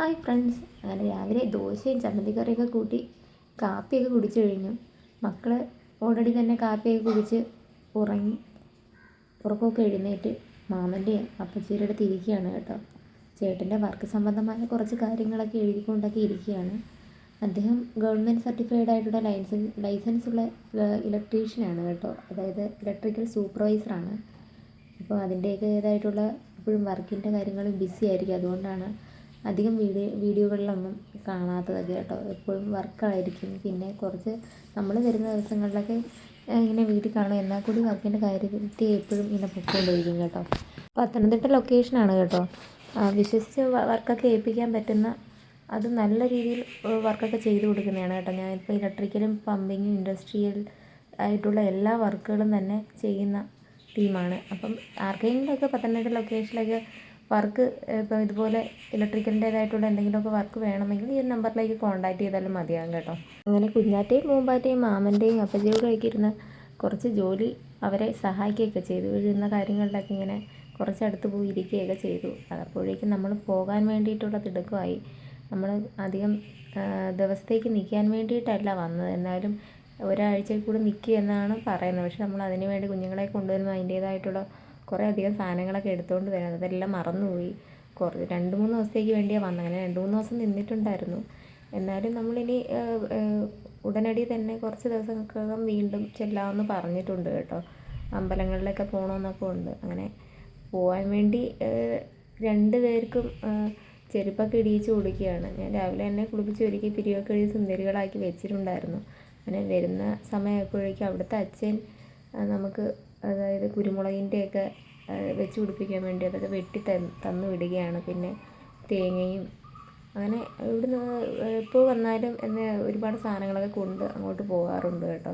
Hi friends, അങ്ങനെ രാവിലെ ദോശയും ചമ്മന്തി കറിയൊക്കെ കൂട്ടി കാപ്പിയൊക്കെ കുടിച്ചു കഴിഞ്ഞു. മക്കൾ ഓൾറെഡി തന്നെ കാപ്പിയൊക്കെ കുടിച്ച് ഉറങ്ങി. ഉറക്കമൊക്കെ എഴുന്നേറ്റ് മാമൻ്റെയും അപ്പച്ചിയുടെ അടുത്ത് ഇരിക്കുകയാണ് കേട്ടോ. ചേട്ടൻ്റെ വർക്ക് സംബന്ധമായ കുറച്ച് കാര്യങ്ങളൊക്കെ എഴുതിക്കൊണ്ടൊക്കെ ഇരിക്കുകയാണ്. അദ്ദേഹം ഗവൺമെൻറ് സർട്ടിഫൈഡ് ആയിട്ടുള്ള ലൈസൻസ് ഉള്ള ഇലക്ട്രീഷ്യനാണ് കേട്ടോ. അതായത് ഇലക്ട്രിക്കൽ സൂപ്പർവൈസറാണ്. അപ്പോൾ അതിൻ്റെയൊക്കെ ഏതായിട്ടുള്ള എപ്പോഴും വർക്കിൻ്റെ കാര്യങ്ങളും ബിസി ആയിരിക്കും. അതുകൊണ്ടാണ് അധികം വീഡിയോകളിലൊന്നും കാണാത്തതൊക്കെ കേട്ടോ. എപ്പോഴും വർക്കായിരിക്കും. പിന്നെ കുറച്ച് നമ്മൾ വരുന്ന ദിവസങ്ങളിലൊക്കെ ഇങ്ങനെ വീട്ടിൽ കാണും. എന്നാൽ കൂടി വർക്കിൻ്റെ കാര്യത്തിൽ എപ്പോഴും ഇങ്ങനെ പൊയ്ക്കൊണ്ടിരിക്കും കേട്ടോ. പത്തനംതിട്ട ലൊക്കേഷനാണ് കേട്ടോ. വിശ്വസിച്ച് വർക്കൊക്കെ ഏൽപ്പിക്കാൻ പറ്റുന്ന, അത് നല്ല രീതിയിൽ വർക്കൊക്കെ ചെയ്തു കൊടുക്കുന്നതാണ് കേട്ടോ. ഞാനിപ്പോൾ ഇലക്ട്രിക്കലും പമ്പിങ്ങും ഇൻഡസ്ട്രിയൽ ആയിട്ടുള്ള എല്ലാ വർക്കുകളും തന്നെ ചെയ്യുന്ന ടീമാണ്. അപ്പം ആർക്കെങ്കിലുമൊക്കെ പത്തനംതിട്ട ലൊക്കേഷനിലൊക്കെ വർക്ക് ഇപ്പോൾ ഇതുപോലെ ഇലക്ട്രിക്കലിൻ്റേതായിട്ടുള്ള എന്തെങ്കിലുമൊക്കെ വർക്ക് വേണമെങ്കിൽ ഈ നമ്പറിലേക്ക് കോൺടാക്റ്റ് ചെയ്താലും മതിയാകും കേട്ടോ. അങ്ങനെ കുഞ്ഞാറ്റയും പൂമ്പാറ്റയും മാമൻ്റെയും അപ്പച്ചയോടെയൊക്കെ ഇരുന്ന് കുറച്ച് ജോലി അവരെ സഹായിക്കുകയൊക്കെ ചെയ്തു. എഴുതുന്ന കാര്യങ്ങളിലൊക്കെ ഇങ്ങനെ കുറച്ചടുത്ത് പോയി ഇരിക്കുകയൊക്കെ ചെയ്തു. അപ്പോഴേക്കും നമ്മൾ പോകാൻ വേണ്ടിയിട്ടുള്ള തിടുക്കമായി. നമ്മൾ അധികം ദിവസത്തേക്ക് നിൽക്കാൻ വേണ്ടിയിട്ടല്ല വന്നത്. എന്നാലും ഒരാഴ്ചയിൽ കൂടി നിൽക്കുക എന്നാണ് പറയുന്നത്. പക്ഷെ നമ്മൾ അതിന് വേണ്ടി കുഞ്ഞുങ്ങളെ കൊണ്ടുവരുമ്പോൾ അതിൻ്റേതായിട്ടുള്ള കുറേ അധികം സാധനങ്ങളൊക്കെ എടുത്തുകൊണ്ട് വരുന്നത്, അതെല്ലാം മറന്നുപോയി. 2-3 ദിവസത്തേക്ക് വേണ്ടിയാണ് വന്നത്. അങ്ങനെ 2-3 ദിവസം നിന്നിട്ടുണ്ടായിരുന്നു. എന്നാലും നമ്മളിനി ഉടനടി തന്നെ കുറച്ച് ദിവസങ്ങൾക്കകം വീണ്ടും ചെല്ലാമെന്ന് പറഞ്ഞിട്ടുണ്ട് കേട്ടോ. അമ്പലങ്ങളിലൊക്കെ പോകണമെന്നൊക്കെ ഉണ്ട്. അങ്ങനെ പോകാൻ വേണ്ടി 2 പേർക്കും ചെരുപ്പൊക്കെ ഇടിയിച്ച് കൊടുക്കുകയാണ്. ഞാൻ രാവിലെ തന്നെ കുളിപ്പിച്ച് ഒരുക്കി പിരിയൊക്കെ എഴുതി സുന്ദരികളാക്കി വെച്ചിട്ടുണ്ടായിരുന്നു. അങ്ങനെ വരുന്ന സമയമായപ്പോഴേക്കും അവിടുത്തെ അച്ഛൻ നമുക്ക്, അതായത് കുരുമുളകിൻ്റെയൊക്കെ വെച്ച് പിടിപ്പിക്കാൻ വേണ്ടി അതൊക്കെ വെട്ടി തന്നു വിടുകയാണ്. പിന്നെ തേങ്ങയും അങ്ങനെ ഇവിടുന്ന് എപ്പോൾ വന്നാലും എന്നെ ഒരുപാട് സാധനങ്ങളൊക്കെ കൊണ്ട് അങ്ങോട്ട് പോകാറുണ്ട് കേട്ടോ.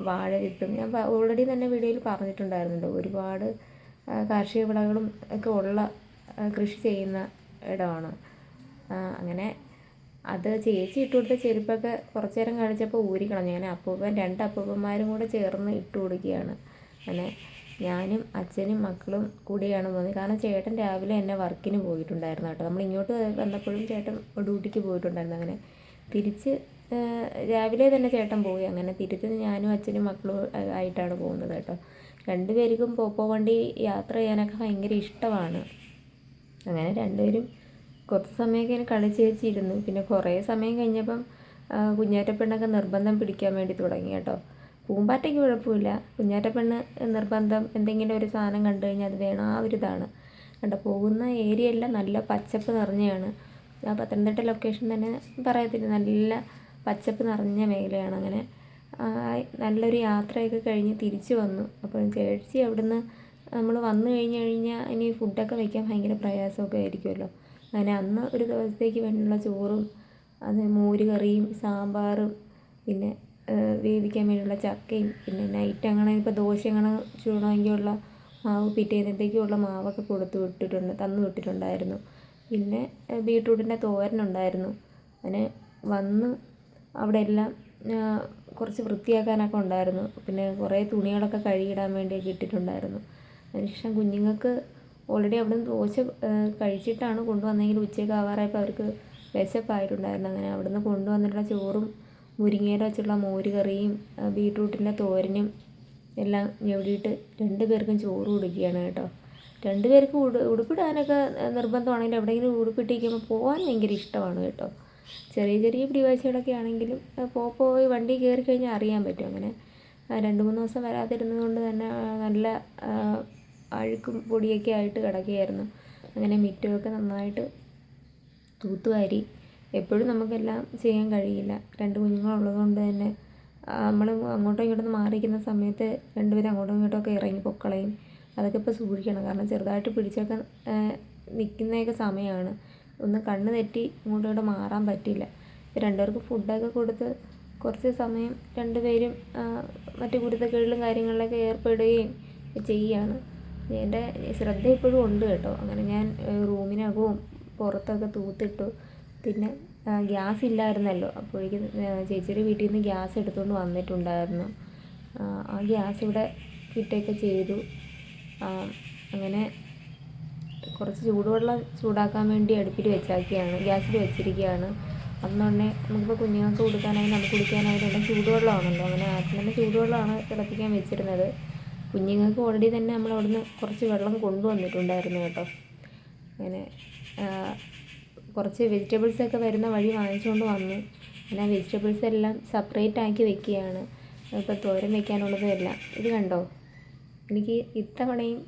വാഴ വിത്തും ഞാൻ ഓൾറെഡി തന്നെ വീഡിയോയിൽ പറഞ്ഞിട്ടുണ്ടായിരുന്നല്ലോ. ഒരുപാട് കാർഷിക വിളകളും ഒക്കെ ഉള്ള കൃഷി ചെയ്യുന്ന ഇടമാണ്. അങ്ങനെ അത് ചേച്ചി ഇട്ട് കൊടുത്ത ചെരുപ്പൊക്കെ കുറച്ച് നേരം കളിച്ചപ്പോൾ ഊരിക്കളഞ്ഞു. അങ്ങനെ 2 അപ്പൂപ്പന്മാരും കൂടെ ചേർന്ന് ഇട്ട് കൊടുക്കുകയാണ്. അങ്ങനെ ഞാനും അച്ഛനും മക്കളും കൂടിയാണ് പോകുന്നത്. കാരണം ചേട്ടൻ രാവിലെ തന്നെ വർക്കിന് പോയിട്ടുണ്ടായിരുന്നു കേട്ടോ. നമ്മൾ ഇങ്ങോട്ട് വന്നപ്പോഴും ചേട്ടൻ ഡ്യൂട്ടിക്ക് പോയിട്ടുണ്ടായിരുന്നു. അങ്ങനെ തിരിച്ച് രാവിലെ തന്നെ ചേട്ടൻ പോയി. അങ്ങനെ തിരിച്ച് ഞാനും അച്ഛനും മക്കളും ആയിട്ടാണ് പോകുന്നത് കേട്ടോ. 2 പേർക്കും പോപ്പോ വണ്ടി യാത്ര ചെയ്യാനൊക്കെ ഭയങ്കര ഇഷ്ടമാണ്. അങ്ങനെ 2 പേരും കുറച്ച് സമയമൊക്കെ ഇങ്ങനെ കളിച്ചേച്ചിരുന്നു. പിന്നെ കുറേ സമയം കഴിഞ്ഞപ്പം കുഞ്ഞാറ്റപ്പെണ്ണൊക്കെ നിർബന്ധം പിടിക്കാൻ വേണ്ടി തുടങ്ങി കേട്ടോ. പൂമ്പാറ്റയ്ക്ക് കുഴപ്പമില്ല, കുഞ്ഞാറ്റപ്പെണ്ണ് നിർബന്ധം. എന്തെങ്കിലും ഒരു സാധനം കണ്ടു കഴിഞ്ഞാൽ അത് വേണം, ആ ഒരു ഇതാണ് കണ്ടോ. പോകുന്ന ഏരിയ എല്ലാം നല്ല പച്ചപ്പ് നിറഞ്ഞതാണ്. ആ പത്തനംതിട്ട ലൊക്കേഷൻ തന്നെ പറയത്തില്ല, നല്ല പച്ചപ്പ് നിറഞ്ഞ മേഖലയാണ്. അങ്ങനെ നല്ലൊരു യാത്രയൊക്കെ കഴിഞ്ഞ് തിരിച്ചു വന്നു. അപ്പം ചേച്ചി അവിടുന്ന് നമ്മൾ വന്നു കഴിഞ്ഞാൽ ഇനി ഫുഡൊക്കെ വയ്ക്കാൻ ഭയങ്കര പ്രയാസമൊക്കെ ആയിരിക്കുമല്ലോ. അങ്ങനെ അന്ന് ഒരു ദിവസത്തേക്ക് വേണ്ടിയുള്ള ചോറും അത് മോര് കറിയും സാമ്പാറും പിന്നെ വേവിക്കാൻ വേണ്ടിയുള്ള ചക്കയും പിന്നെ നൈറ്റ് അങ്ങനെ ഇപ്പോൾ ദോശ അങ്ങനെ ചൂടണമെങ്കിലുള്ള മാവ് പിറ്റേന്നത്തേക്കുള്ള മാവൊക്കെ തന്നു വിട്ടിട്ടുണ്ടായിരുന്നു. പിന്നെ ബീട്രൂട്ടിൻ്റെ തോരനുണ്ടായിരുന്നു. അങ്ങനെ വന്ന് അവിടെ എല്ലാം കുറച്ച് വൃത്തിയാക്കാനൊക്കെ ഉണ്ടായിരുന്നു. പിന്നെ കുറേ തുണികളൊക്കെ കഴുകിയിടാൻ വേണ്ടിയൊക്കെ ഇട്ടിട്ടുണ്ടായിരുന്നു. അതിനുശേഷം കുഞ്ഞുങ്ങൾക്ക് ഓൾറെഡി അവിടുന്ന് ദോശ കഴിച്ചിട്ടാണ് കൊണ്ടുവന്നെങ്കിൽ ഉച്ചയ്ക്ക് ആവാറായപ്പോൾ അവർക്ക് വിശപ്പായിട്ടുണ്ടായിരുന്നു. അങ്ങനെ അവിടുന്ന് കൊണ്ടുവന്നിട്ടുള്ള ചോറും മുരിങ്ങയില വെച്ചുള്ള മോര് കറിയും ബീട്രൂട്ടിൻ്റെ തോരനും എല്ലാം ഞെവിടിയിട്ട് 2 പേർക്കും ചോറ് കൊടുക്കുകയാണ് കേട്ടോ. 2 പേർക്ക് ഉടുപ്പിടാനൊക്കെ നിർബന്ധമാണെങ്കിലും എവിടെയെങ്കിലും ഉടുപ്പിട്ടിരിക്കുമ്പോൾ പോകാൻ ഭയങ്കര ഇഷ്ടമാണ് കേട്ടോ. ചെറിയ ചെറിയ പിടിവാശികളൊക്കെ ആണെങ്കിലും പോയി വണ്ടി കയറി കഴിഞ്ഞാൽ അറിയാൻ പറ്റും. അങ്ങനെ 2-3 ദിവസം വരാതിരുന്നത് കൊണ്ട് തന്നെ നല്ല അഴുക്കും പൊടിയൊക്കെ ആയിട്ട് കിടക്കുകയായിരുന്നു. അങ്ങനെ മുറ്റമൊക്കെ നന്നായിട്ട് തൂത്തുവാരി. എപ്പോഴും നമുക്കെല്ലാം ചെയ്യാൻ കഴിയില്ല. 2 കുഞ്ഞുങ്ങളുള്ളത് കൊണ്ട് തന്നെ നമ്മൾ അങ്ങോട്ടും ഇങ്ങോട്ടും മാറിയിരിക്കുന്ന സമയത്ത് 2 പേരും അങ്ങോട്ടും ഇങ്ങോട്ടുമൊക്കെ ഇറങ്ങി പൊക്കളയും. അതൊക്കെ ഇപ്പോൾ സൂക്ഷിക്കണം. കാരണം ചെറുതായിട്ട് പിടിച്ചൊക്കെ നിൽക്കുന്നതൊക്കെ സമയമാണ്. ഒന്ന് കണ്ണ് തെറ്റി അങ്ങോട്ടും ഇങ്ങോട്ടും മാറാൻ പറ്റില്ല. ഇപ്പോൾ 2 പേർക്ക് ഫുഡൊക്കെ കൊടുത്ത് കുറച്ച് സമയം 2 പേരും മറ്റു കുരുത്തക്കേടിലും കാര്യങ്ങളിലൊക്കെ ഏർപ്പെടുകയും ചെയ്യുകയാണ്. എൻ്റെ ശ്രദ്ധ ഇപ്പോഴും ഉണ്ട് കേട്ടോ. അങ്ങനെ ഞാൻ റൂമിനകവും പുറത്തൊക്കെ തൂത്തിട്ടു. പിന്നെ ഗ്യാസ് ഇല്ലായിരുന്നല്ലോ. അപ്പോഴേക്കും ചേച്ചിയുടെ വീട്ടിൽ നിന്ന് ഗ്യാസ് എടുത്തുകൊണ്ട് വന്നിട്ടുണ്ടായിരുന്നു. ആ ഗ്യാസ് ഇവിടെ ഫിറ്റൊക്കെ ചെയ്തു. അങ്ങനെ കുറച്ച് ചൂടുവെള്ളം ചൂടാക്കാൻ വേണ്ടി അടുപ്പിൽ വെച്ചാക്കിയാണ്, ഗ്യാസിൽ വെച്ചിരിക്കുകയാണ്. അന്നുതന്നെ നമുക്കിപ്പോൾ കുഞ്ഞുങ്ങൾക്ക് കൊടുക്കാനായി നമുക്ക് കുടിക്കാനായിട്ട് എല്ലാം ചൂടുവെള്ളമാണല്ലോ, അങ്ങനെ ആദ്യം തന്നെ ചൂടുവെള്ളമാണ് തിളപ്പിക്കാൻ വെച്ചിരുന്നത്. കുഞ്ഞുങ്ങൾക്ക് ഓൾറെഡി തന്നെ നമ്മൾ അവിടുന്ന് കുറച്ച് വെള്ളം കൊണ്ടുവന്നിട്ടുണ്ടായിരുന്നു കേട്ടോ. അങ്ങനെ കുറച്ച് വെജിറ്റബിൾസൊക്കെ വരുന്ന വഴി വാങ്ങിച്ചുകൊണ്ട് വന്നു. അങ്ങനെ വെജിറ്റബിൾസ് എല്ലാം സെപ്പറേറ്റ് ആക്കി വെക്കുകയാണ്. ഇപ്പോൾ തോരൻ വെക്കാനുള്ളതും എല്ലാം. ഇത് കണ്ടോ, എനിക്ക് ഇത്തവണയും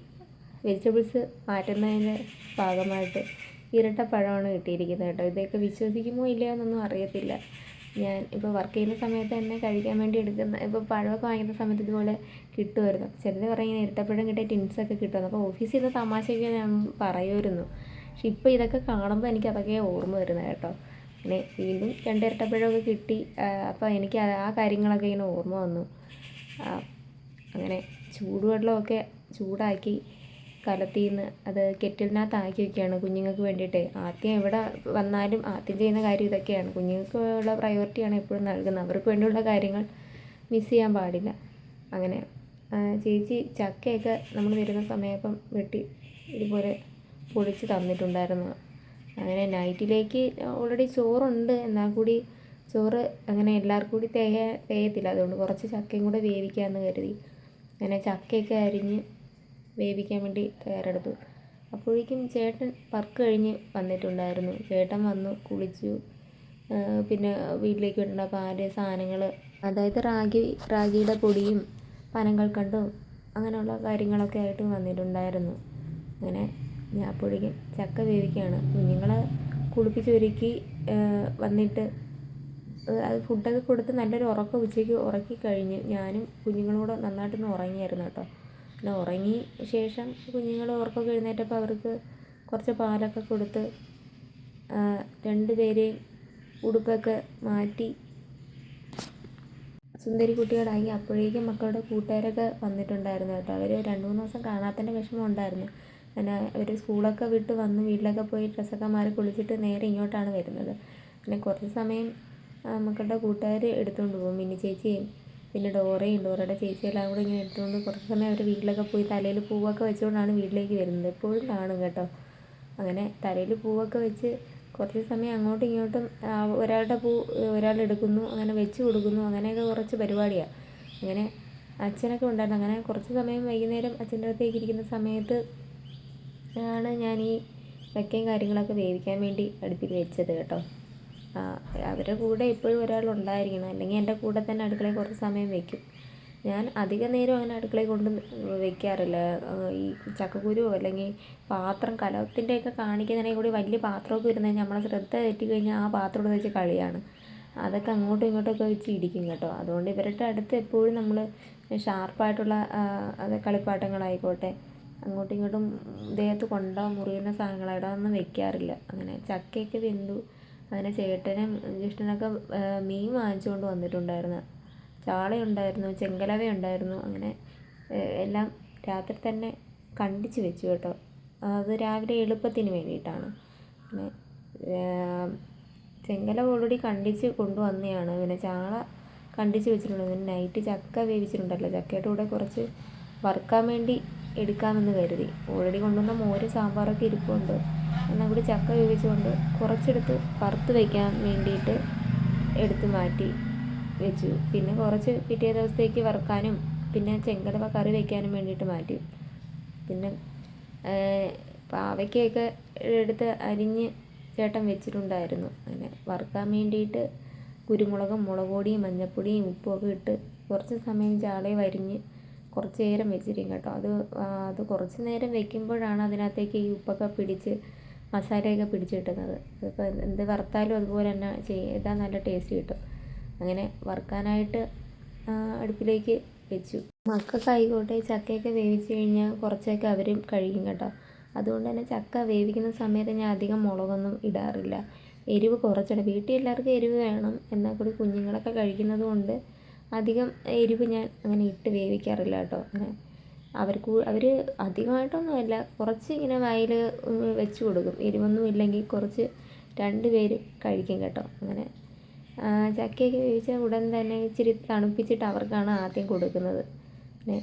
വെജിറ്റബിൾസ് മാറ്റുന്നതിൻ്റെ ഭാഗമായിട്ട് ഇരട്ടപ്പഴമാണ് കിട്ടിയിരിക്കുന്നത് കേട്ടോ. ഇതൊക്കെ വിശ്വസിക്കുമോ ഇല്ലയോ എന്നൊന്നും അറിയത്തില്ല. ഞാൻ ഇപ്പോൾ വർക്ക് ചെയ്യുന്ന സമയത്ത് തന്നെ കഴിക്കാൻ വേണ്ടി എടുക്കുന്ന, ഇപ്പോൾ പഴമൊക്കെ വാങ്ങിക്കുന്ന സമയത്ത് ഇതുപോലെ കിട്ടുമായിരുന്നു. ചിലർ പറയും ഇരട്ടപ്പഴം കിട്ടിയ ടിൻസൊക്കെ കിട്ടുമെന്ന്. അപ്പോൾ ഓഫീസിൽ നിന്ന് തമാശയൊക്കെ ഞാൻ പറയുമായിരുന്നു. പക്ഷെ ഇപ്പോൾ ഇതൊക്കെ കാണുമ്പോൾ എനിക്ക് അതൊക്കെ ഓർമ്മ വരുന്നത് കേട്ടോ. അങ്ങനെ വീണ്ടും 2 ഇരട്ടപ്പഴമൊക്കെ കിട്ടി. അപ്പോൾ എനിക്ക് ആ കാര്യങ്ങളൊക്കെ ഇങ്ങനെ ഓർമ്മ വന്നു. അങ്ങനെ ചൂടുവെള്ളമൊക്കെ ചൂടാക്കി കലത്തിന്ന് അത് കെറ്റിലിനകത്ത് ആക്കി വയ്ക്കുകയാണ് കുഞ്ഞുങ്ങൾക്ക് വേണ്ടിയിട്ട്. ആദ്യം എവിടെ വന്നാലും ആദ്യം ചെയ്യുന്ന കാര്യം ഇതൊക്കെയാണ്. കുഞ്ഞുങ്ങൾക്കുള്ള പ്രയോറിറ്റിയാണ് എപ്പോഴും നൽകുന്നത്. അവർക്ക് വേണ്ടിയുള്ള കാര്യങ്ങൾ മിസ് ചെയ്യാൻ പാടില്ല. അങ്ങനെ ചേച്ചി ചക്കയൊക്കെ നമ്മൾ വരുന്ന സമയപ്പം വെട്ടി ഇതുപോലെ പൊളിച്ച് തന്നിട്ടുണ്ടായിരുന്നു. അങ്ങനെ നൈറ്റിലേക്ക് ഓൾറെഡി ചോറുണ്ട്, എന്നാൽ കൂടി ചോറ് അങ്ങനെ എല്ലാവർക്കും കൂടി തികയത്തില്ല. അതുകൊണ്ട് കുറച്ച് ചക്കയും കൂടെ വേവിക്കാമെന്ന് കരുതി അങ്ങനെ ചക്കയൊക്കെ അരിഞ്ഞ് വേവിക്കാൻ വേണ്ടി തയ്യാറെടുത്തു. അപ്പോഴേക്കും ചേട്ടൻ വർക്ക് കഴിഞ്ഞ് വന്നിട്ടുണ്ടായിരുന്നു. ചേട്ടൻ വന്നു, കുളിച്ചു. പിന്നെ വീട്ടിലേക്ക് വേണ്ട പാല് സാധനങ്ങൾ, അതായത് റാഗിയുടെ പൊടിയും പനങ്കൽക്കണ്ടും അങ്ങനെയുള്ള കാര്യങ്ങളൊക്കെ ആയിട്ട് വന്നിട്ടുണ്ടായിരുന്നു. അങ്ങനെ ഞാൻ അപ്പോഴേക്കും ചക്ക വേവിക്കുകയാണ്. കുഞ്ഞുങ്ങളെ കുളിപ്പിച്ചൊരുക്കി വന്നിട്ട് അത് ഫുഡൊക്കെ കൊടുത്ത് നല്ലൊരു ഉറക്കം ഉച്ചയ്ക്ക് ഉറക്കി കഴിഞ്ഞ് ഞാനും കുഞ്ഞുങ്ങളോട് നന്നായിട്ടൊന്ന് ഉറങ്ങിയായിരുന്നു കേട്ടോ. പിന്നെ ഉറങ്ങി ശേഷം കുഞ്ഞുങ്ങൾ ഉറക്കമൊക്കെ എഴുന്നേറ്റപ്പോൾ അവർക്ക് കുറച്ച് പാലൊക്കെ കൊടുത്ത് 2 പേരെയും ഉടുപ്പൊക്കെ മാറ്റി സുന്ദരി കുട്ടികളായി. അപ്പോഴേക്കും മക്കളുടെ കൂട്ടുകാരൊക്കെ വന്നിട്ടുണ്ടായിരുന്നു കേട്ടോ. അവർ 2-3 ദിവസം കാണാത്തതിൻ്റെ വിഷമം ഉണ്ടായിരുന്നു. പിന്നെ അവർ സ്കൂളൊക്കെ വിട്ട് വന്ന് വീട്ടിലൊക്കെ പോയി ഡ്രസ്സൊക്കെ മാറി കുളിച്ചിട്ട് നേരെ ഇങ്ങോട്ടാണ് വരുന്നത്. പിന്നെ കുറച്ച് സമയം മക്കളുടെ കൂട്ടുകാർ എടുത്തുകൊണ്ട് പോകും. മിനി ചേച്ചിയും പിന്നെ ഡോറയുടെ ചേച്ചിയെല്ലാം കൂടെ ഇങ്ങനെ എടുത്തുകൊണ്ട് കുറച്ച് സമയം അവർ വീട്ടിലൊക്കെ പോയി തലയിൽ പൂവൊക്കെ വെച്ചുകൊണ്ടാണ് വീട്ടിലേക്ക് വരുന്നത്. എപ്പോഴും കാണും കേട്ടോ. അങ്ങനെ തലയിൽ പൂവൊക്കെ വെച്ച് കുറച്ച് സമയം അങ്ങോട്ടും ഇങ്ങോട്ടും ഒരാളുടെ പൂ ഒരാളെടുക്കുന്നു, അങ്ങനെ വെച്ച് കൊടുക്കുന്നു, അങ്ങനെയൊക്കെ കുറച്ച് പരിപാടിയാണ്. അങ്ങനെ അച്ഛനൊക്കെ ഉണ്ടായിരുന്നു. അങ്ങനെ കുറച്ച് സമയം വൈകുന്നേരം അച്ഛൻ്റെ അടുത്തേക്ക് ഇരിക്കുന്ന സമയത്ത് ആണ് ഞാൻ ഈ ചക്കയും കാര്യങ്ങളൊക്കെ വേവിക്കാൻ വേണ്ടി അടുപ്പിൽ വെച്ചത് കേട്ടോ. അവരുടെ കൂടെ എപ്പോഴും ഒരാളുണ്ടായിരിക്കണം, അല്ലെങ്കിൽ എൻ്റെ കൂടെ തന്നെ അടുക്കളയിൽ കുറച്ച് സമയം വയ്ക്കും. ഞാൻ അധിക നേരം അങ്ങനെ അടുക്കളയിൽ കൊണ്ട് വെക്കാറില്ല. ഈ ചക്കക്കുരുവോ അല്ലെങ്കിൽ പാത്രം കലത്തിൻ്റെയൊക്കെ കാണിക്കുന്നതിനെ കൂടി വലിയ പാത്രമൊക്കെ ഇരുന്ന് കഴിഞ്ഞാൽ നമ്മളെ ശ്രദ്ധ തെറ്റിക്കഴിഞ്ഞാൽ ആ പാത്രം എടുത്ത് വെച്ച് കളിയാണ്. അതൊക്കെ അങ്ങോട്ടും ഇങ്ങോട്ടൊക്കെ വെച്ച് ഇടിക്കും കേട്ടോ. അതുകൊണ്ട് ഇവരുടെ അടുത്ത് എപ്പോഴും നമ്മൾ ഷാർപ്പായിട്ടുള്ള അത് കളിപ്പാട്ടങ്ങളായിക്കോട്ടെ അങ്ങോട്ടും ഇങ്ങോട്ടും ദേഹത്ത് മുറിയുന്ന സാധനങ്ങളായിട്ട് അതൊന്നും വെക്കാറില്ല. അങ്ങനെ ചക്കയൊക്കെ വെന്തു. അങ്ങനെ ചേട്ടനും ജ്യേഷ്ഠനൊക്കെ മീൻ വാങ്ങിച്ചുകൊണ്ട് വന്നിട്ടുണ്ടായിരുന്നു. ചാളയുണ്ടായിരുന്നു, ചെങ്കലവയുണ്ടായിരുന്നു. അങ്ങനെ എല്ലാം രാത്രി തന്നെ കണ്ടിച്ച് വെച്ചു കേട്ടോ. അത് രാവിലെ എളുപ്പത്തിന് വേണ്ടിയിട്ടാണ്. പിന്നെ ചെങ്കലവ ഓൾറെഡി കണ്ടിച്ച് കൊണ്ടുവന്നതാണ്. പിന്നെ ചാള കണ്ടിച്ച് വെച്ചിട്ടുണ്ട്. പിന്നെ നൈറ്റ് ചക്ക വേവിച്ചിട്ടുണ്ടല്ലോ, ചക്കയുടെ കൂടെ കുറച്ച് വറുക്കാൻ വേണ്ടി എടുക്കാമെന്ന് കരുതി. ഓൾറെഡി കൊണ്ടുവന്ന മോരും സാമ്പാറൊക്കെ ഇരിപ്പുണ്ട്. എന്നാൽ കൂടി ചക്ക വേവിച്ചുകൊണ്ട് കുറച്ചെടുത്ത് വറുത്ത് വയ്ക്കാൻ വേണ്ടിയിട്ട് എടുത്ത് മാറ്റി വെച്ചു. പിന്നെ കുറച്ച് പിറ്റേ ദിവസത്തേക്ക് വറുക്കാനും പിന്നെ ചെങ്കലവ കറി വയ്ക്കാനും വേണ്ടിയിട്ട് മാറ്റി. പിന്നെ പാവയ്ക്കൊക്കെ എടുത്ത് അരിഞ്ഞ് ചേട്ടൻ വെച്ചിട്ടുണ്ടായിരുന്നു. അങ്ങനെ വറുക്കാൻ വേണ്ടിയിട്ട് കുരുമുളകും മുളക് പൊടിയും മഞ്ഞൾപ്പൊടിയും ഉപ്പുമൊക്കെ ഇട്ട് കുറച്ച് സമയം ചാളയും അരിഞ്ഞ് കുറച്ച് നേരം വെച്ചിരിക്കും കേട്ടോ. അത് കുറച്ച് നേരം വെക്കുമ്പോഴാണ് അതിനകത്തേക്ക് ഈ ഉപ്പൊക്കെ പിടിച്ച് മസാലയൊക്കെ പിടിച്ച് കിട്ടുന്നത്. അതിപ്പോൾ എന്ത് വറുത്താലും അതുപോലെ തന്നെ ചെയ്താൽ നല്ല ടേസ്റ്റ് കിട്ടും. അങ്ങനെ വറുക്കാനായിട്ട് അടുപ്പിലേക്ക് വെച്ചു. മക്കൾക്കായിക്കോട്ടെ ചക്കയൊക്കെ വേവിച്ച് കഴിഞ്ഞാൽ കുറച്ചൊക്കെ അവരും കഴിക്കും കേട്ടോ. അതുകൊണ്ട് തന്നെ ചക്ക വേവിക്കുന്ന സമയത്ത് ഞാൻ അധികം മുളകൊന്നും ഇടാറില്ല. എരിവ് കുറച്ചിടും. വീട്ടിൽ എല്ലാവർക്കും എരിവ് വേണം, എന്നാൽ കൂടി കുഞ്ഞുങ്ങളൊക്കെ കഴിക്കുന്നത് കൊണ്ട് അധികം എരിവ് ഞാൻ അങ്ങനെ ഇട്ട് വേവിക്കാറില്ല കേട്ടോ. അങ്ങനെ അവർ അധികമായിട്ടൊന്നുമല്ല, കുറച്ച് ഇങ്ങനെ വായിൽ വെച്ച് കൊടുക്കും. എരിവൊന്നും ഇല്ലെങ്കിൽ കുറച്ച് 2 പേര് കഴിക്കും കേട്ടോ. അങ്ങനെ ചക്കയൊക്കെ വേവിച്ച ഉടൻ തന്നെ ഇച്ചിരി തണുപ്പിച്ചിട്ട് അവർക്കാണ് ആദ്യം കൊടുക്കുന്നത്. പിന്നെ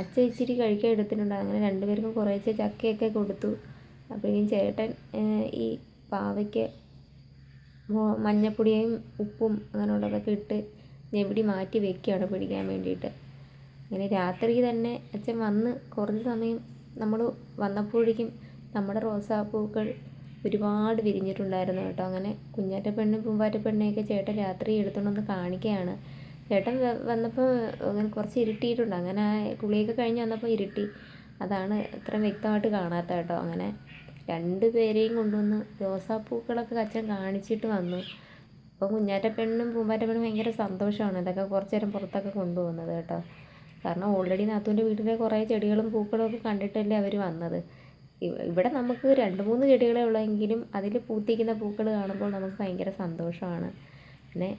അച്ഛൻ ഇച്ചിരി കഴിക്കാൻ എടുത്തിട്ടുണ്ട്. അങ്ങനെ 2 പേർക്കും കുറേശ്ശെ ചക്കയൊക്കെ കൊടുത്തു. അപ്പോഴേക്കും ചേട്ടൻ ഈ പാവയ്ക്ക് മഞ്ഞപ്പൊടിയും ഉപ്പും അങ്ങനെയുള്ളതൊക്കെ ഇട്ട് ഞെവിടി മാറ്റി വെക്കുകയാണ് പിടിക്കാൻ വേണ്ടിയിട്ട്. അങ്ങനെ രാത്രി തന്നെ അച്ഛൻ വന്ന് കുറച്ച് സമയം നമ്മൾ വന്നപ്പോഴേക്കും നമ്മുടെ റോസാപ്പൂക്കൾ ഒരുപാട് വിരിഞ്ഞിട്ടുണ്ടായിരുന്നു കേട്ടോ. അങ്ങനെ കുഞ്ഞാറ്റപ്പെണ്ണും പൂമ്പാറ്റപ്പെണ്ണയൊക്കെ ചേട്ടൻ രാത്രി എടുത്തുകൊണ്ടൊന്ന് കാണിക്കുകയാണ്. ചേട്ടൻ വന്നപ്പോൾ അങ്ങനെ കുറച്ച് ഇരുട്ടിയിട്ടുണ്ട്. അങ്ങനെ കുളിയൊക്കെ കഴിഞ്ഞ് വന്നപ്പോൾ ഇരുട്ടി, അതാണ് ഇത്രയും വ്യക്തമായിട്ട് കാണാത്ത കേട്ടോ. അങ്ങനെ 2 പേരെയും കൊണ്ടുവന്ന് റോസാപ്പൂക്കളൊക്കെ അച്ഛൻ കാണിച്ചിട്ട് വന്നു. അപ്പോൾ കുഞ്ഞാറ്റപ്പെണ്ണും പൂമ്പാറ്റപ്പെണ്ണും ഭയങ്കര സന്തോഷമാണ് ഇതൊക്കെ കുറച്ച് നേരം പുറത്തൊക്കെ കൊണ്ടുപോകുന്നത് കേട്ടോ. കാരണം ഓൾറെഡി നാത്തൂൻ്റെ വീട്ടിലെ കുറേ ചെടികളും പൂക്കളും ഒക്കെ കണ്ടിട്ടല്ലേ അവർ വന്നത്. ഇവിടെ നമുക്ക് 2-3 ചെടികളെ ഉള്ളെങ്കിലും അതിൽ പൂത്തിരിക്കുന്ന പൂക്കൾ കാണുമ്പോൾ നമുക്ക് ഭയങ്കര സന്തോഷമാണ്. പിന്നെ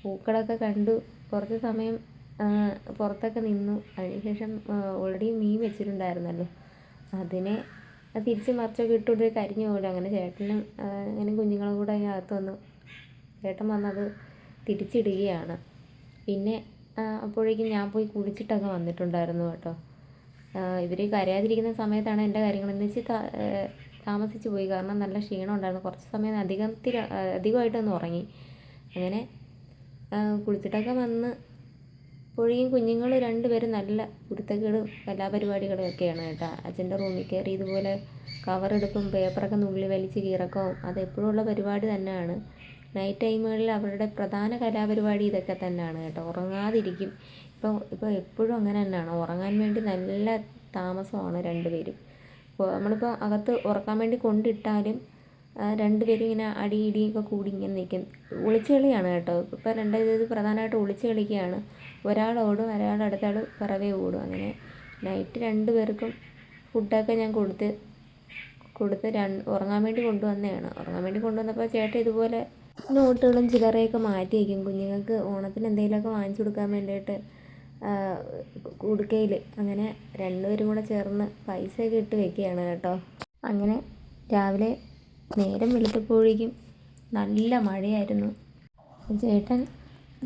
പൂക്കളൊക്കെ കണ്ടു കുറച്ച് സമയം പുറത്തൊക്കെ നിന്നു. അതിനുശേഷം ഓൾറെഡി മീൻ വെച്ചിട്ടുണ്ടായിരുന്നല്ലോ, അതിനെ തിരിച്ച് മറിച്ചൊക്കെ ഇട്ടുകൊണ്ട് കരിഞ്ഞു പോലും. അങ്ങനെ ചേട്ടനും അങ്ങനെ കുഞ്ഞുങ്ങളും കൂടെ അതിനകത്ത് വന്നു. ചേട്ടൻ വന്നത് തിരിച്ചിടുകയാണ്. പിന്നെ അപ്പോഴേക്കും ഞാൻ പോയി കുളിച്ചിട്ടൊക്കെ വന്നിട്ടുണ്ടായിരുന്നു കേട്ടോ. ഇവർ കരയാതിരിക്കുന്ന സമയത്താണ് എൻ്റെ കാര്യങ്ങളെന്ന് വെച്ച് താമസിച്ച് പോയി. കാരണം നല്ല ക്ഷീണം ഉണ്ടായിരുന്നു. കുറച്ച് സമയം അധികമായിട്ടൊന്ന് ഉറങ്ങി. അങ്ങനെ കുളിച്ചിട്ടൊക്കെ വന്ന് അപ്പോഴേക്കും കുഞ്ഞുങ്ങൾ 2 പേരും നല്ല കുരുത്തക്കേടും കലാപരിപാടികളും ഒക്കെയാണ് കേട്ടോ. അച്ഛൻ്റെ റൂമിൽ കയറി ഇതുപോലെ കവറെടുപ്പും പേപ്പറൊക്കെ നുള്ളി വലിച്ച് കീറക്കവും അതെപ്പോഴുള്ള പരിപാടി തന്നെയാണ്. നൈറ്റ് ടൈമുകളിൽ അവരുടെ പ്രധാന കലാപരിപാടി ഇതൊക്കെ തന്നെയാണ് കേട്ടോ. ഉറങ്ങാതിരിക്കും. ഇപ്പോൾ എപ്പോഴും അങ്ങനെ തന്നെയാണ്. ഉറങ്ങാൻ വേണ്ടി നല്ല താമസമാണ് 2 പേരും. നമ്മളിപ്പോൾ അകത്ത് ഉറക്കാൻ വേണ്ടി കൊണ്ടിട്ടാലും 2 പേരും ഇങ്ങനെ ഇടിയൊക്കെ കൂടി ഇങ്ങനെ നിൽക്കും. ഒളിച്ച് കളിയാണ് കേട്ടോ. ഇപ്പോൾ 2 പ്രധാനമായിട്ട് ഒളിച്ച് കളിക്കുകയാണ്. ഒരാൾ ഓടും, ഒരാൾ അടുത്താൾ പിറകെ ഓടും. അങ്ങനെ നൈറ്റ് 2 പേർക്കും ഫുഡൊക്കെ ഞാൻ കൊടുത്ത് ഉറങ്ങാൻ വേണ്ടി കൊണ്ടുവന്നതാണ്. ഉറങ്ങാൻ വേണ്ടി കൊണ്ടുവന്നപ്പോൾ ചേട്ടൻ ഇതുപോലെ നോട്ടുകളും ചില്ലറയൊക്കെ മാറ്റി വയ്ക്കും. കുഞ്ഞുങ്ങൾക്ക് ഓണത്തിന് എന്തെങ്കിലുമൊക്കെ വാങ്ങിച്ചു കൊടുക്കാൻ വേണ്ടിയിട്ട് കുടുക്കയിൽ. അങ്ങനെ 2 പേരും കൂടെ ചേർന്ന് പൈസയൊക്കെ ഇട്ട് വെക്കുകയാണ് കേട്ടോ. അങ്ങനെ രാവിലെ നേരം വെളുത്തപ്പോഴേക്കും നല്ല മഴയായിരുന്നു. ചേട്ടൻ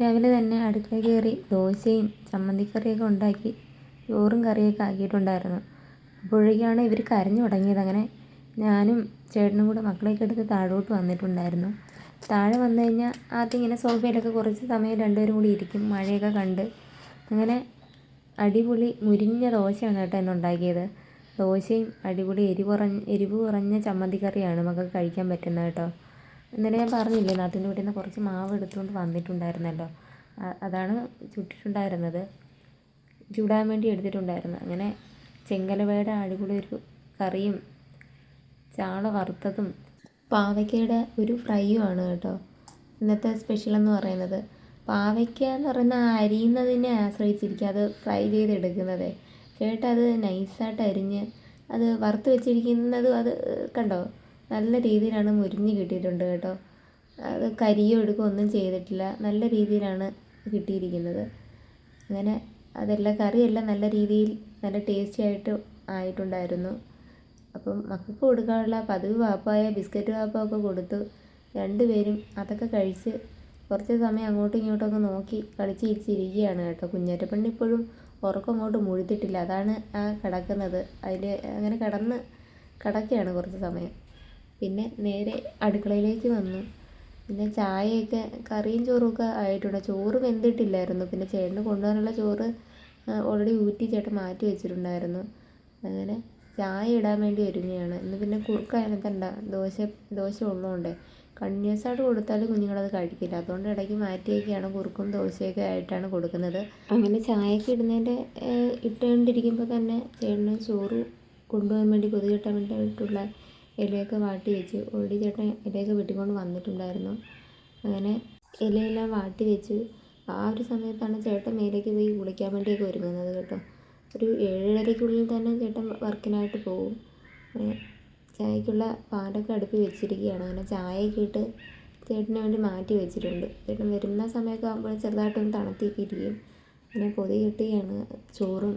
രാവിലെ തന്നെ അടുക്കളയിൽ കയറി ദോശയും ചമ്മന്തിക്കറിയൊക്കെ ഉണ്ടാക്കി ചോറും കറിയൊക്കെ ആക്കിയിട്ടുണ്ടായിരുന്നു. അപ്പോഴേക്കാണ് ഇവർ കരഞ്ഞു തുടങ്ങിയത്. അങ്ങനെ ഞാനും ചേട്ടനും കൂടെ മക്കളെയൊക്കെ എടുത്ത് താഴോട്ട് വന്നിട്ടുണ്ടായിരുന്നു. താഴെ വന്നു കഴിഞ്ഞാൽ ആദ്യം ഇങ്ങനെ സോഫയിലൊക്കെ കുറച്ച് സമയം 2 പേരും കൂടി ഇരിക്കും, മഴയൊക്കെ കണ്ട്. അങ്ങനെ അടിപൊളി മുരിഞ്ഞ ദോശയാണ് കേട്ടോ ഇന്നുണ്ടാക്കിയത്. ദോശയും അടിപൊളി എരിവ് കുറഞ്ഞ ചമ്മന്തിക്കറിയാണ് മക്കൾക്ക് കഴിക്കാൻ പറ്റുന്നത് കേട്ടോ. ഇന്നലെ ഞാൻ പറഞ്ഞില്ലേ നാത്തൂൻ്റെ വീട്ടിൽ നിന്ന് കുറച്ച് മാവ് എടുത്തുകൊണ്ട് വന്നിട്ടുണ്ടായിരുന്നല്ലോ, അതാണ് ചുട്ടിട്ടുണ്ടായിരുന്നത്, ചുടാൻ വേണ്ടി എടുത്തിട്ടുണ്ടായിരുന്നു. അങ്ങനെ ചെങ്കലവയുടെ അടിപൊളി ഒരു കറിയും ചാള വറുത്തതും പാവയ്ക്കയുടെ ഒരു ഫ്രൈയുമാണ് കേട്ടോ ഇന്നത്തെ സ്പെഷ്യൽ എന്ന് പറയുന്നത്. പാവയ്ക്ക എന്ന് പറയുന്ന അരിയുന്നതിനെ ആശ്രയിച്ചിരിക്കും അത് ഫ്രൈ ചെയ്തെടുക്കുന്നത്. ചേട്ടൻ അത് നൈസായിട്ട് അരിഞ്ഞ് അത് വറുത്ത് വെച്ചിരിക്കുന്നതും അത് കണ്ടോ നല്ല രീതിയിലാണ് മുരിഞ്ഞ് കിട്ടിയിട്ടുണ്ട് കേട്ടോ. അത് കരിയോ എടുക്കുകയോ ഒന്നും ചെയ്തിട്ടില്ല, നല്ല രീതിയിലാണ് കിട്ടിയിരിക്കുന്നത്. അങ്ങനെ അതെല്ലാം കറിയെല്ലാം നല്ല രീതിയിൽ നല്ല ടേസ്റ്റി ആയിട്ട് ആയിട്ടുണ്ടായിരുന്നു. അപ്പം മക്കൾക്ക് കൊടുക്കാനുള്ള പതിവ് വാപ്പായ ബിസ്ക്കറ്റ് വാപ്പയൊക്കെ കൊടുത്തു. 2 പേരും അതൊക്കെ കഴിച്ച് കുറച്ച് സമയം അങ്ങോട്ടും ഇങ്ങോട്ടൊക്കെ നോക്കി കളിച്ച് ചിരിച്ചിരിക്കുകയാണ് കേട്ടോ. കുഞ്ഞാറ്റപ്പെണ്ണ് ഇപ്പോഴും ഉറക്കം അങ്ങോട്ട് മുഴുത്തിട്ടില്ല, അതാണ് കിടക്കുന്നത്. അതിൽ അങ്ങനെ കിടക്കുകയാണ് കുറച്ച് സമയം. പിന്നെ നേരെ അടുക്കളയിലേക്ക് വന്നു. പിന്നെ ചായയൊക്കെ കറിയും ചോറുമൊക്കെ ആയിട്ടുണ്ട്. ചോറ് വെന്തിട്ടില്ലായിരുന്നു. പിന്നെ ചേട്ടന് കൊണ്ടുപോകാനുള്ള ചോറ് ഓൾറെഡി ഊറ്റി ചേട്ടൻ മാറ്റി വെച്ചിട്ടുണ്ടായിരുന്നു. അങ്ങനെ ചായ ഇടാൻ വേണ്ടി ഒരുങ്ങുകയാണ്. ഇന്ന് പിന്നെ കുറുക്ക് അതിനകത്തണ്ട, ദോശ ഉള്ളതുകൊണ്ട് കണ്ടിന്യൂസ് ആയിട്ട് കൊടുത്താലും കുഞ്ഞുങ്ങളത് കഴിക്കില്ല. അതുകൊണ്ട് ഇടയ്ക്ക് മാറ്റി വയ്ക്കുകയാണ്, കുറുക്കും ദോശയൊക്കെ ആയിട്ടാണ് കൊടുക്കുന്നത്. അങ്ങനെ ചായയൊക്കെ ഇട്ടുകൊണ്ടിരിക്കുമ്പോൾ തന്നെ ചേട്ടന് ചോറ് കൊണ്ടുപോകാൻ വേണ്ടി പൊതി കെട്ടാൻ വേണ്ടിയിട്ടുള്ള ഇലയൊക്കെ വാട്ടി വെച്ചു. ഓൾറെഡി ചേട്ടൻ ഇലയൊക്കെ വെട്ടിക്കൊണ്ട് വന്നിട്ടുണ്ടായിരുന്നു. അങ്ങനെ ഇലയെല്ലാം വാട്ടി വെച്ചു. ആ ഒരു സമയത്താണ് ചേട്ടൻ മേലേക്ക് പോയി കുളിക്കാൻ വേണ്ടിയൊക്കെ ഒരുങ്ങുന്നത് കേട്ടോ. ഒരു 7:30-ക്കുള്ളിൽ തന്നെ ചേട്ടൻ വർക്കിനായിട്ട് പോകും. ചായക്കുള്ള പാലൊക്കെ അടുപ്പിൽ വെച്ചിരിക്കുകയാണ്. അങ്ങനെ ചായയൊക്കെ ഇട്ട് ചേട്ടന് വേണ്ടി മാറ്റി വെച്ചിട്ടുണ്ട്. ചേട്ടൻ വരുന്ന സമയമൊക്കെ ആകുമ്പോൾ ചെറുതായിട്ടൊന്ന് തണുത്തിയൊക്കെ ഇരിക്കും. അങ്ങനെ പൊതി കെട്ടുകയാണ്. ചോറും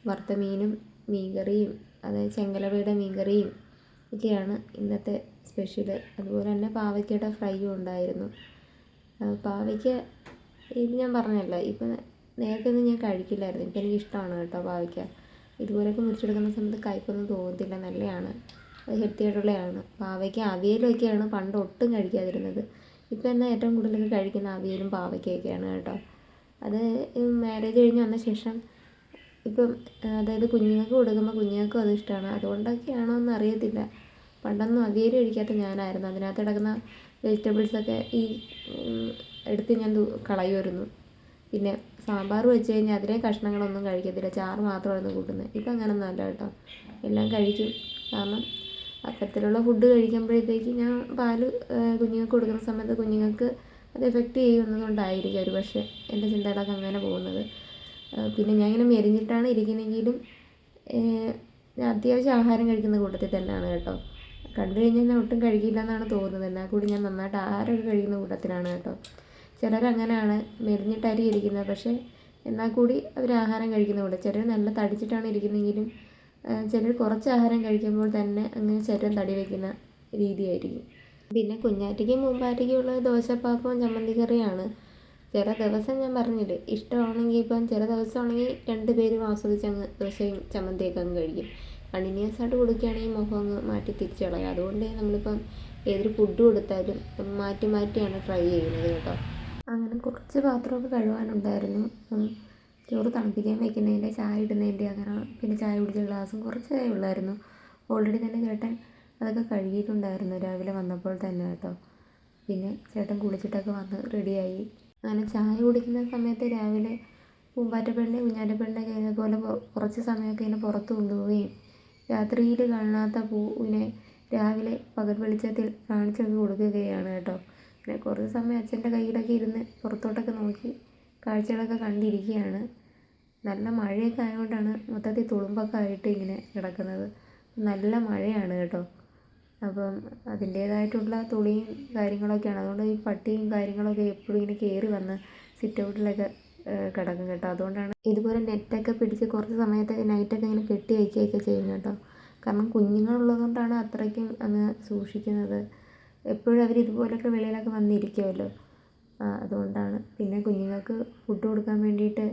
വറുത്ത മീനും മീൻകറിയും അതായത് ചെങ്കലവയുടെ മീൻകറിയും ഒക്കെയാണ് ഇന്നത്തെ സ്പെഷ്യൽ. അതുപോലെ തന്നെ പാവയ്ക്കയുടെ ഫ്രൈയും ഉണ്ടായിരുന്നു. പാവയ്ക്ക ഇത് ഞാൻ പറഞ്ഞല്ലോ, ഇപ്പം നേരത്തെ ഒന്നും ഞാൻ കഴിക്കില്ലായിരുന്നു. ഇപ്പം എനിക്കിഷ്ടമാണ് കേട്ടോ പാവയ്ക്ക. ഇതുപോലെയൊക്കെ മുറിച്ചെടുക്കുന്ന സമയത്ത് കയ്പ്പൊന്നും തോന്നത്തില്ല, നല്ലതാണ്. ഹെൽത്തി ആയിട്ടുള്ളതാണ്. പാവയ്ക്ക അവിയലൊക്കെയാണ് പണ്ട് ഒട്ടും കഴിക്കാതിരുന്നത്. ഇപ്പം എന്നാൽ ഏറ്റവും കൂടുതലൊക്കെ കഴിക്കുന്ന അവിയലും പാവയ്ക്കയൊക്കെയാണ് കേട്ടോ. അത് മാരേജ് കഴിഞ്ഞ് വന്ന ശേഷം ഇപ്പം അതായത് കുഞ്ഞുങ്ങൾക്ക് കൊടുക്കുമ്പോൾ കുഞ്ഞുങ്ങൾക്കും അത് ഇഷ്ടമാണ്. അതുകൊണ്ടൊക്കെയാണോ എന്ന് അറിയത്തില്ല. പണ്ടൊന്നും അവിയൽ കഴിക്കാത്ത ഞാനായിരുന്നു. അതിനകത്ത് കിടക്കുന്ന വെജിറ്റബിൾസൊക്കെ എടുത്ത് ഞാൻ കളയുമായിരുന്നു. പിന്നെ സാമ്പാർ വെച്ച് കഴിഞ്ഞാൽ അതിലെ കഷ്ണങ്ങളൊന്നും കഴിക്കത്തില്ല, ചാറ് മാത്രമായിരുന്നു കൂട്ടുന്നത്. ഇപ്പം അങ്ങനൊന്നും അല്ല കേട്ടോ, എല്ലാം കഴിക്കും. കാരണം അത്തരത്തിലുള്ള ഫുഡ് കഴിക്കുമ്പോഴത്തേക്ക് ഞാൻ പാല് കുഞ്ഞുങ്ങൾക്ക് കൊടുക്കുന്ന സമയത്ത് കുഞ്ഞുങ്ങൾക്ക് അത് എഫക്റ്റ് ചെയ്യുന്നതുകൊണ്ടായിരിക്കും ഒരു പക്ഷേ എൻ്റെ ചിന്തകളൊക്കെ അങ്ങനെ പോകുന്നത്. പിന്നെ ഞാൻ ഇങ്ങനെ മെലിഞ്ഞിട്ടാണ് ഇരിക്കുന്നതെങ്കിലും ഞാൻ അത്യാവശ്യം ആഹാരം കഴിക്കുന്ന കൂട്ടത്തിൽ തന്നെയാണ് കേട്ടോ. കണ്ടു കഴിഞ്ഞാൽ ഞാൻ ഒട്ടും കഴിക്കില്ല എന്നാണ് തോന്നുന്നത്. എന്നാൽ കൂടി ഞാൻ നന്നായിട്ട് ആഹാരമൊക്കെ കഴിക്കുന്ന കൂട്ടത്തിലാണ് കേട്ടോ. ചിലരങ്ങനെയാണ്, മെലിഞ്ഞിട്ടായിരിക്കും ഇരിക്കുന്നത്, പക്ഷേ എന്നാൽ കൂടി അവർ ആഹാരം കഴിക്കുന്ന കൂടെ. ചിലർ നല്ല തടിച്ചിട്ടാണ് ഇരിക്കുന്നതെങ്കിലും ചിലർ കുറച്ച് ആഹാരം കഴിക്കുമ്പോൾ തന്നെ അങ്ങനെ ശരീരം തടി വയ്ക്കുന്ന രീതിയായിരിക്കും. പിന്നെ കുഞ്ഞാറ്റയ്ക്കും പൂമ്പാറ്റയ്ക്കും ഉള്ളത് ദോശപ്പാപ്പവും ചമ്മന്തി കറിയാണ്. ചില ദിവസം ഞാൻ പറഞ്ഞില്ലേ, ഇഷ്ടമാണെങ്കിൽ ഇപ്പം ചില ദിവസമാണെങ്കിൽ 2 പേരും ആസ്വദിച്ച് അങ്ങ് ദോശയും ചമ്മന്തിയൊക്കെ അങ്ങ് കഴിക്കും. കണ്ടിന്യൂസ് ആയിട്ട് കൊടുക്കുകയാണെങ്കിൽ മുഖം അങ്ങ് മാറ്റി തിരിച്ച് കളയും. അതുകൊണ്ട് നമ്മളിപ്പം ഏതൊരു ഫുഡ് കൊടുത്താലും മാറ്റി മാറ്റിയാണ് ട്രൈ ചെയ്യുന്നത് കേട്ടോ. അങ്ങനെ കുറച്ച് പാത്രമൊക്കെ കഴുകാനുണ്ടായിരുന്നു. ചോറ് തണുപ്പിക്കാൻ വയ്ക്കുന്നതിൻ്റെ, ചായ ഇടുന്നതിൻ്റെ, അങ്ങനെ പിന്നെ ചായ കുടിച്ച ഗ്ലാസും കുറച്ചേ ഉള്ളായിരുന്നു. ഓൾറെഡി തന്നെ ചേട്ടൻ അതൊക്കെ കഴുകിയിട്ടുണ്ടായിരുന്നു രാവിലെ വന്നപ്പോൾ തന്നെ കേട്ടോ. പിന്നെ ചേട്ടൻ കുളിച്ചിട്ടൊക്കെ വന്ന് റെഡിയായി. അങ്ങനെ ചായ കുടിക്കുന്ന സമയത്ത് രാവിലെ പൂമ്പാറ്റപ്പെണ്ണിനെ കുഞ്ഞാറ്റപ്പെണ്ണിനൊക്കെ ഇതേപോലെ കുറച്ച് സമയമൊക്കെ ഇങ്ങനെ പുറത്ത് കൊണ്ടുപോവുകയും രാത്രിയിൽ കാണാത്ത പൂവിനെ രാവിലെ പകൽ വെളിച്ചത്തിൽ കാണിച്ചൊക്കെ കൊടുക്കുകയാണ് കേട്ടോ. പിന്നെ കുറച്ച് സമയം അച്ഛൻ്റെ കയ്യിലൊക്കെ ഇരുന്ന് പുറത്തോട്ടൊക്കെ നോക്കി കാഴ്ചകളൊക്കെ കണ്ടിരിക്കുകയാണ്. നല്ല മഴയൊക്കെ ആയതുകൊണ്ടാണ് മൊത്തത്തിൽ തുളുമ്പൊക്കെ ആയിട്ട് ഇങ്ങനെ കിടക്കുന്നത്. നല്ല മഴയാണ് കേട്ടോ. അപ്പം അതിൻ്റേതായിട്ടുള്ള തുളിയും കാര്യങ്ങളൊക്കെയാണ്. അതുകൊണ്ട് ഈ പട്ടിയും കാര്യങ്ങളൊക്കെ എപ്പോഴും ഇങ്ങനെ കയറി വന്ന് സിറ്റ് ഔട്ടിലൊക്കെ കിടക്കും കേട്ടോ. അതുകൊണ്ടാണ് ഇതുപോലെ നെറ്റൊക്കെ പിടിച്ച് കുറച്ച് സമയത്തൊക്കെ നൈറ്റൊക്കെ ഇങ്ങനെ കെട്ടി വയ്ക്കുകയൊക്കെ ചെയ്യും കേട്ടോ. കാരണം കുഞ്ഞുങ്ങളുള്ളതുകൊണ്ടാണ് അത്രയ്ക്കും അങ്ങ് സൂക്ഷിക്കുന്നത്. എപ്പോഴും അവർ ഇതുപോലൊക്കെ വെളിയിലൊക്കെ വന്നിരിക്കുമല്ലോ, അതുകൊണ്ടാണ്. പിന്നെ കുഞ്ഞുങ്ങൾക്ക് ഫുഡ് കൊടുക്കാൻ വേണ്ടിയിട്ട്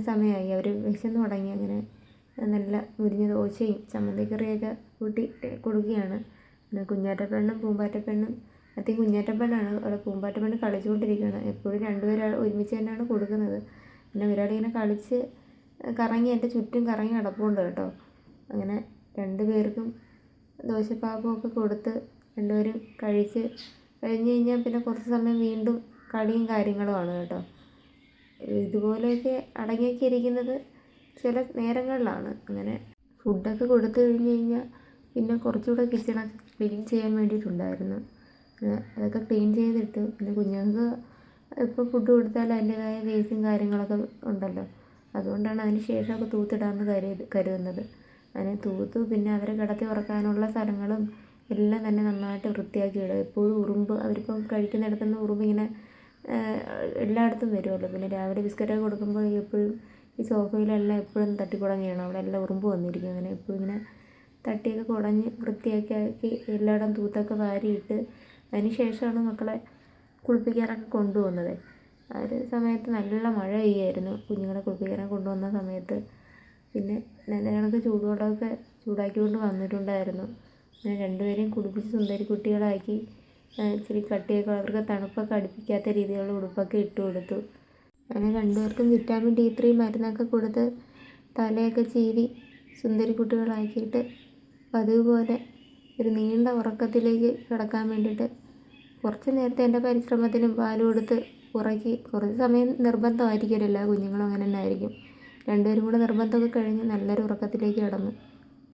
സമയമായി, അവർ വിശന്ന് തുടങ്ങി. അങ്ങനെ നല്ല മുരിഞ്ഞ ദോശയും ചമ്മന്തിക്കറിയൊക്കെ കൂട്ടി കൊടുക്കുകയാണ്. പിന്നെ കുഞ്ഞാറ്റപ്പെണ്ണും പൂമ്പാറ്റപ്പെണ്ണും, അത്യം കുഞ്ഞാറ്റപ്പെണ്ണാണ്, അവിടെ പൂമ്പാറ്റപ്പെണ്ണ് കളിച്ചുകൊണ്ടിരിക്കുകയാണ്. എപ്പോഴും 2 പേരും ഒരുമിച്ച് തന്നെയാണ് കൊടുക്കുന്നത്. പിന്നെ ഒരാളിങ്ങനെ കളിച്ച് കറങ്ങി എൻ്റെ ചുറ്റും കറങ്ങി നടപ്പുണ്ട് കേട്ടോ. അങ്ങനെ 2 പേർക്കും ദോശപ്പാവൊക്കെ കൊടുത്ത് 2 പേരും കഴിച്ച് കഴിഞ്ഞ് കഴിഞ്ഞാൽ പിന്നെ കുറച്ച് സമയം വീണ്ടും കളിയും കാര്യങ്ങളുമാണ് കേട്ടോ. ഇതുപോലെയൊക്കെ അടങ്ങിയൊക്കെ ഇരിക്കുന്നത് ചില നേരങ്ങളിലാണ്. അങ്ങനെ ഫുഡൊക്കെ കൊടുത്തു കഴിഞ്ഞ് കഴിഞ്ഞാൽ പിന്നെ കുറച്ചുകൂടെ കിച്ചണൊക്കെ ക്ലീൻ ചെയ്യാൻ വേണ്ടിയിട്ടുണ്ടായിരുന്നു. അതൊക്കെ ക്ലീൻ ചെയ്തിട്ട് പിന്നെ കുഞ്ഞുങ്ങൾക്ക് ഇപ്പോൾ ഫുഡ് കൊടുത്താൽ അതിൻ്റേതായ വേസ്റ്റും കാര്യങ്ങളൊക്കെ ഉണ്ടല്ലോ, അതുകൊണ്ടാണ് അതിന് ശേഷമൊക്കെ തൂത്തിടാമെന്ന് കരുതുന്നത്. അതിനെ തൂത്തു പിന്നെ അവരെ കിടത്തി ഉറക്കാനുള്ള സ്ഥലങ്ങളും എല്ലാം തന്നെ നന്നായിട്ട് വൃത്തിയാക്കി ഇടുക. എപ്പോഴും ഉറുമ്പ്, അവരിപ്പം കഴിക്കുന്നിടത്തുനിന്ന് ഉറുമ്പ് ഇങ്ങനെ എല്ലായിടത്തും വരുമല്ലോ. പിന്നെ രാവിലെ ബിസ്ക്കറ്റൊക്കെ കൊടുക്കുമ്പോൾ എപ്പോഴും ഈ സോഫയിലെല്ലാം എപ്പോഴും തട്ടിക്കുടഞ്ഞ് ചെയ്യണം, അവിടെ എല്ലാം ഉറുമ്പ് വന്നിരിക്കും. അങ്ങനെ എപ്പോഴും ഇങ്ങനെ തട്ടിയൊക്കെ കുടഞ്ഞ് വൃത്തിയാക്കി എല്ലായിടം തൂത്തൊക്കെ വാരിയിട്ട് അതിന് ശേഷമാണ് മക്കളെ കുളിപ്പിക്കാനൊക്കെ കൊണ്ടുപോകുന്നത്. ആ ഒരു സമയത്ത് നല്ല മഴ പെയ്യായിരുന്നു കുഞ്ഞുങ്ങളെ കുളിപ്പിക്കാനൊക്കെ കൊണ്ടുവന്ന സമയത്ത്. പിന്നെ കണക്ക് ചൂടുവെള്ളമൊക്കെ ചൂടാക്കിക്കൊണ്ട് വന്നിട്ടുണ്ടായിരുന്നു. ഞാൻ 2 പേരെയും കുളിപ്പിച്ച് സുന്ദരി കുട്ടികളാക്കി ഇച്ചിരി കട്ടിയൊക്കെ അവർക്ക് തണുപ്പൊക്കെ അടുപ്പിക്കാത്ത രീതിയിലുള്ള ഉടുപ്പൊക്കെ ഇട്ട് കൊടുത്തു. അങ്ങനെ 2 പേർക്കും വിറ്റാമിൻ D3 മരുന്നൊക്കെ കൊടുത്ത് തലയൊക്കെ ചീവി സുന്ദരി കുട്ടികളാക്കിയിട്ട് പതിവ് പോലെ ഒരു നീണ്ട ഉറക്കത്തിലേക്ക് കിടക്കാൻ വേണ്ടിയിട്ട് കുറച്ച് നേരത്തെ എൻ്റെ പരിശ്രമത്തിനും പാല് കൊടുത്ത് ഉറക്കി. കുറച്ച് സമയം നിർബന്ധമായിരിക്കുമല്ലോ, എല്ലാ കുഞ്ഞുങ്ങളും അങ്ങനെ തന്നെ ആയിരിക്കും. 2 പേരും കൂടെ നിർബന്ധമൊക്കെ കഴിഞ്ഞ് നല്ലൊരു ഉറക്കത്തിലേക്ക് കിടന്നു.